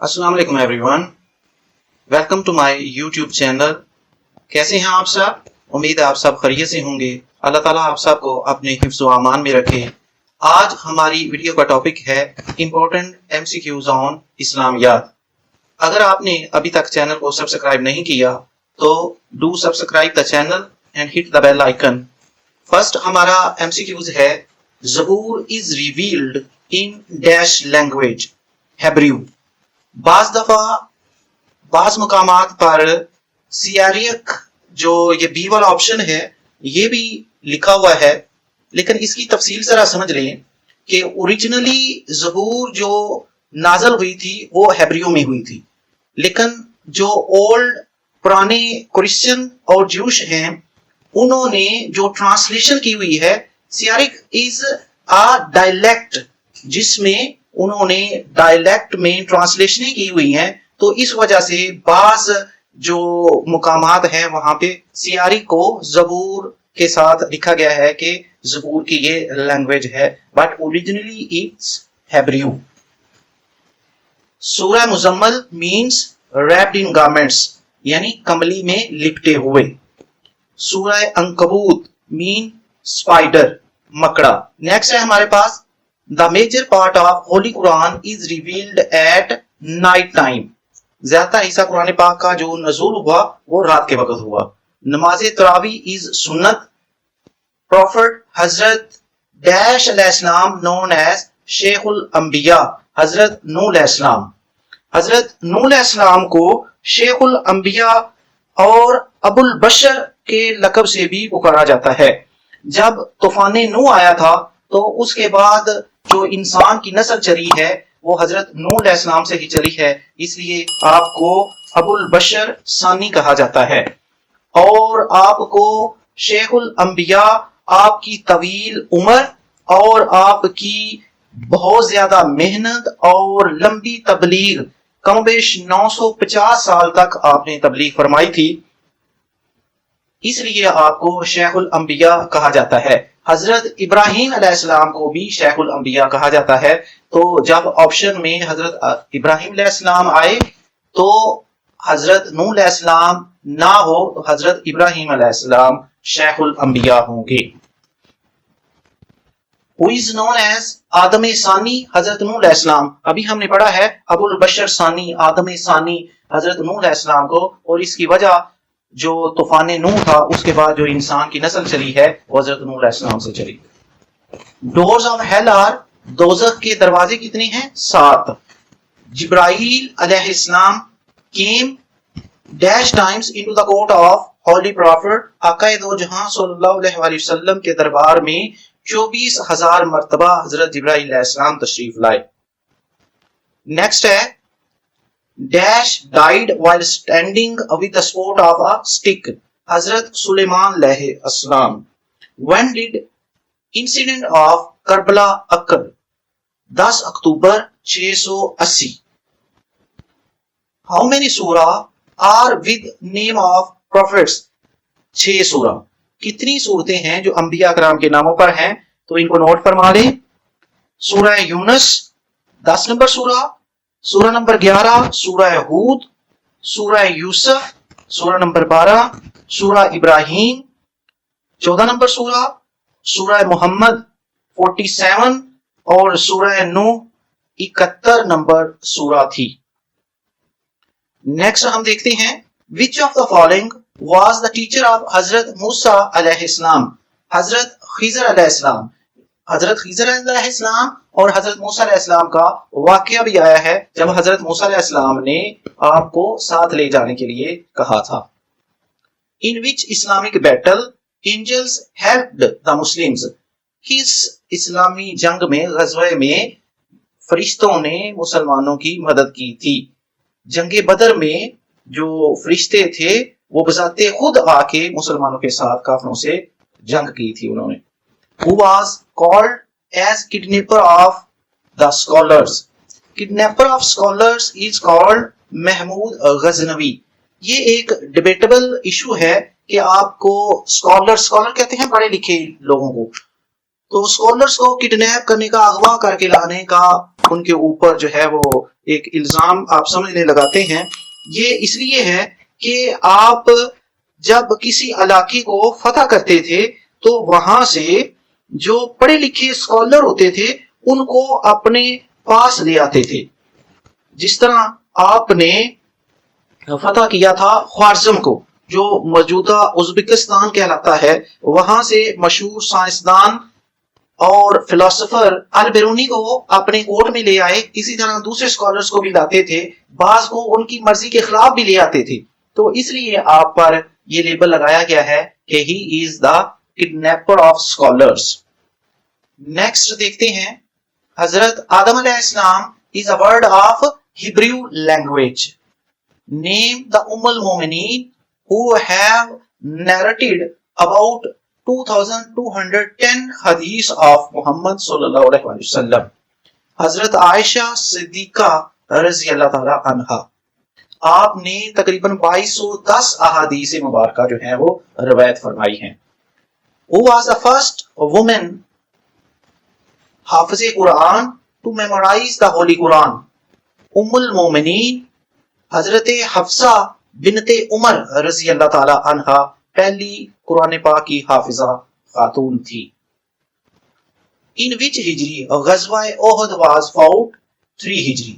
अस्सलाम वालेकुम everyone, welcome to my YouTube channel. कैसे हैं आप सब? उम्मीद है आप सब खैरियत से होंगे। अल्लाह ताला आप सबको अपने हिफ्ज़ व अमान में रखे। आज हमारी वीडियो का टॉपिक है इम्पोर्टेंट एमसीक्यूज ऑन इस्लामियात। अगर आपने अभी तक चैनल को सब्सक्राइब नहीं किया तो do subscribe the channel and hit the bell icon. First हमारा एमसीक्यूज है, ज़बूर is revealed in dash language, Hebrew. बाज दफा बाज मुकामात पर सियारियक जो ये बी वाला ऑप्शन है ये भी लिखा हुआ है, लेकिन इसकी तफसील जरा समझ लें कि ओरिजिनली ज़बूर जो नाजल हुई थी वो हेब्रियो में हुई थी, लेकिन जो ओल्ड पुराने क्रिश्चियन और ज्यूश हैं उन्होंने जो ट्रांसलेशन की हुई है, सियारिक इज अ डायलेक्ट, जिसमें उन्होंने डायलेक्ट में ट्रांसलेशन की हुई हैं, तो इस वजह से बाज जो मुकामात हैं वहां पे सियारी को ज़बूर के साथ लिखा गया है कि ज़बूर की ये लैंग्वेज है, बट ओरिजिनली इट्स हेब्रू। सूरह मुज़म्मल मीन्स रैप्ड इन गारमेंट्स, यानी कमली में लिपटे हुए। सूरह अंकबूत मीन स्पाइडर, मकड़ा। नेक्स्ट है हमारे पास, the major part of holy Quran is revealed at night time. ज्यादा हिस्सा कुरान पाक का जो नज़ूल हुआ वो रात के वक्त हुआ। नमाज तरावी इज सुन्नत। प्रॉफिट हजरत डैश अलैहिस्सलाम नोन एज शेखुल अंबिया, हजरत नूह अलैहिस्सलाम। हजरत नूह अलैहिस्सलाम को शेखुल अंबिया और अबुल बशर के लकब से भी पुकारा जाता है। जब तूफान नूह आया था तो उसके बाद जो इंसान की नस्ल चली है वो हजरत नूह अलैहिस्सलाम से ही चली है, इसलिए आपको अबुल बशर सानी कहा जाता है। और आपको शेखुल अंबिया आपकी तवील उम्र और आपकी बहुत ज्यादा मेहनत और लंबी तबलीग, कमोबेश 950 साल तक आपने तबलीग फरमाई थी, इसलिए आपको शेखुल अंबिया कहा जाता है। हजरत इब्राहीम अलैहिस्सलाम को भी शेखुल अंबिया कहा जाता है। तो जब ऑप्शन में हजरत इब्राहीम अलैहिस्सलाम आए तो हजरत नूह अलैहिस्सलाम ना हो तो हजरत इब्राहीम अलैहिस्सलाम शेखुल अंबिया होंगे। Who is known as आदम सानी, हजरत नूह अलैहिस्सलाम। अभी हमने पढ़ा है अबुल बशर सानी, आदम सानी हजरत नूह अलैहिस्सलाम को, और इसकी वजह जो तूफान नूह था उसके बाद जो इंसान की नस्ल चली है वो हजरत नूह अलैहिस्सलाम से चली। डोर्स ऑफ हेल आर, दोज़ख के दरवाजे कितने हैं? 7। जिब्राइल अलैहिस्सलाम came dash times into the court of holy prophet, आका दो जहां सल्लल्लाहु अलैहि वसल्लम के दरबार में 24,000 मर्तबा हजरत जिब्राइल अलैहिस्सलाम तशरीफ लाए। नेक्स्ट है, dash died while standing with the support of a stick, हजरत सुलेमान अलैहिस्सलाम। When did incident of Karbala occur? 10 October 680। How many सूरा are with name of prophets? 6 सूरा। कितनी सूरतें हैं जो अंबिया कराम के नामों पर हैं? तो इनको नोट फरमा लें। सूरह यूनुस 10 नंबर सूरा, सूरह नंबर 11 सूरह हूद, सूरह यूसुफ सूरह नंबर 12, सूरह इब्राहीम 14 नंबर सूरा, सूरह मोहम्मद 47 और सूरह नूह 71 नंबर सूरा थी। नेक्स्ट हम देखते हैं, which of the following was the teacher of हजरत मूसा अलैहिस्सलाम? हजरत खिजर अलैहिस्सलाम। हजरत खिजर अलैहिस्सलाम और हजरत मूसा अलैहिस्सलाम का वाकया भी आया है जब हजरत मूसा अलैहिस्सलाम ने आपको साथ ले जाने के लिए कहा था। In which Islamic battle angels helped the Muslims? किस इस्लामी जंग में, गज़वे में फरिश्तों ने मुसलमानों की मदद की थी? जंगे बदर में जो फरिश्ते थे वो बजाते खुद आके मुसलमानों के साथ काफिरों से जंग की थी उन्होंने। Who was called as kidnapper of the scholars? Kidnapper of scholars is called Mahmood Ghaznavi. ये एक डिबेटेबल इशू है कि आपको स्कॉलर कहते हैं पढ़े लिखे लोगों को, تو اسکالرس کو کڈنیپ کرنے کا، اغوا کر کے لانے کا ان کے اوپر جو ہے وہ ایک الزام آپ سمجھنے لگاتے ہیں. یہ اس لیے ہے کہ آپ جب کسی علاقے کو فتح کرتے تھے تو وہاں سے جو پڑھے لکھے اسکالر ہوتے تھے ان کو اپنے پاس لے آتے تھے. جس طرح آپ نے فتح کیا تھا خوارزم کو، جو موجودہ ازبکستان کہلاتا ہے، وہاں سے مشہور سائنسدان اور فلسفر البیرونی کو اپنے کورٹ میں لے آئے. اسی طرح دوسرے اسکالرس کو بھی لاتے تھے، بعض کو ان کی مرضی کے خلاف بھی لے آتے تھے. تو اس لیے آپ پر یہ لیبل لگایا گیا ہے کہ he is the kidnapper of scholars. Next دیکھتے ہیں، حضرت آدم علیہ السلام is a word of Hebrew language. Name the ام المومنین who have narrated about 2210 حدیث of محمد صلی اللہ علیہ وسلم. حضرت عائشہ صدیقہ رضی اللہ تعالی عنہا، آپ نے تقریباً 2210 احادیث مبارکہ جو ہیں وہ روایت فرمائی ہیں. Who was the first woman حافظ قرآن to memorize the Holy Quran. ام المومنین حضرت حفصہ بنت عمر رضی اللہ تعالی عنہا پہلی قرآن پاک کی حافظہ خاتون تھی. In which ہجری غزوہ احد was fought? 3 ہجری.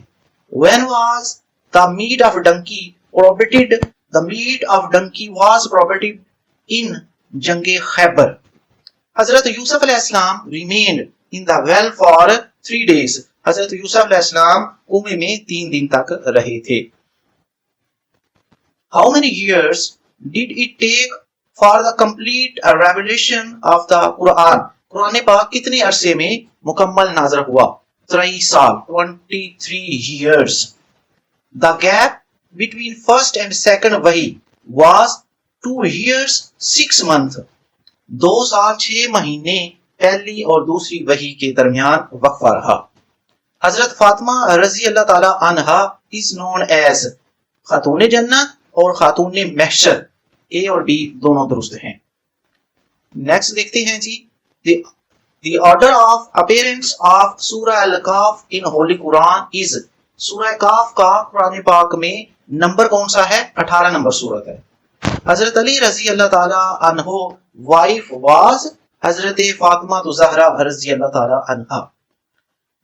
When was the meat of donkey prohibited? The meat of donkey was prohibited in جنگ خیبر. حضرت یوسف علیہ السلام remained in the well for 3 days. حضرت یوسف علیہ السلام کنویں میں 3 دن تک رہے تھے. How many years did it take for the complete revelation of the Quran? قرآن پاک کتنے عرصے میں مکمل نازل ہوا؟ 3 سال 23 years. The gap between first and second وحی was 2 years 6 months. 2 سال 6 مہینے پہلی اور دوسری وحی کے درمیان وقفہ رہا. حضرت فاطمہ رضی اللہ تعالی عنہا is known as خاتون جنت اور خاتون محشر. اے اور بی دونوں درست ہیں. نیکسٹ دیکھتے ہیں جی، the order of appearance of سورہ الکاف in Holy Quran is. سورہ کاف کا قرآن پاک میں نمبر کون سا ہے؟ 18 نمبر سورت ہے. حضرت علی رضی اللہ تعالی عنہ وائف was حضرت فاطمہ زہرا رضی اللہ تعالی عنہ.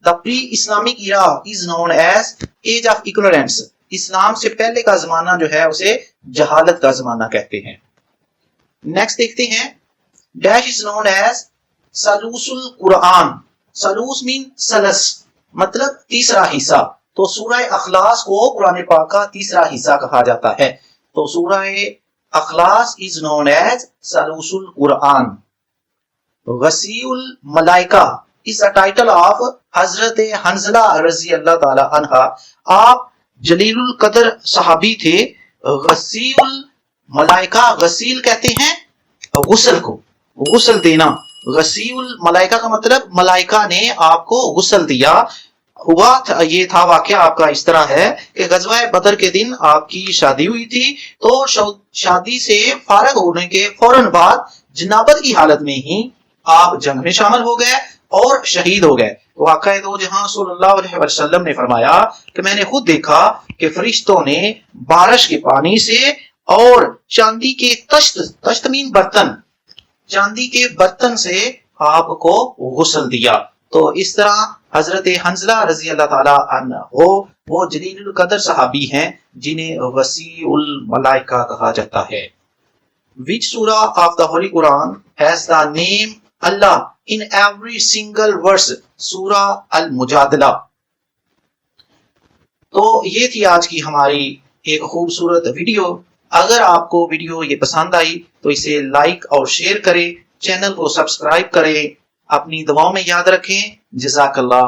The pre-Islamic era is known as age of ignorance. اسلام سے پہلے کا زمانہ جو ہے اسے جہالت کا زمانہ کہتے ہیں. نیکسٹ دیکھتے ہیں، ڈیش از نون ایز سلوس القرآن. سلوس مین سلس، مطلب تیسرا حصہ. تو سورہ اخلاص کو قرآن پاک کا تیسرا حصہ کہا جاتا ہے. تو سورہ اخلاص از نون ایز سلوس القرآن. غسیل الملائکہ is a title of حضرت حنزلہ رضی اللہ تعالی عنہ. آپ جلیل القدر صحابی تھے. غسیل الملائکہ، غسیل کہتے ہیں غسل کو، غسل دینا. غسیل الملائکہ کا مطلب ملائکہ نے آپ کو غسل دیا. ہوا یہ تھا واقعہ آپ کا اس طرح ہے کہ غزوہ بدر کے دن آپ کی شادی ہوئی تھی. تو شادی سے فارغ ہونے کے فوراً بعد جنابت کی حالت میں ہی آپ جنگ میں شامل ہو گئے اور شہید ہو گئے. واقعہ دو جہاں صلی اللہ علیہ وسلم نے فرمایا کہ میں نے خود دیکھا کہ فرشتوں نے بارش کے پانی سے اور چاندی کے تشتمین برتن، چاندی کے برتن سے آپ کو غسل دیا. تو اس طرح حضرت حنزلہ رضی اللہ تعالی عنہ وہ جلیل القدر صحابی ہیں جنہیں وسیع الملائکہ کہا جاتا ہے. Which surah of the Holy Quran has the name Allah in every single verse? سورہ المجادلہ. تو یہ تھی آج کی ہماری ایک خوبصورت ویڈیو. اگر آپ کو ویڈیو یہ پسند آئی تو اسے لائک اور شیئر کریں، چینل کو سبسکرائب کریں. اپنی دعاؤں میں یاد رکھیں. جزاک اللہ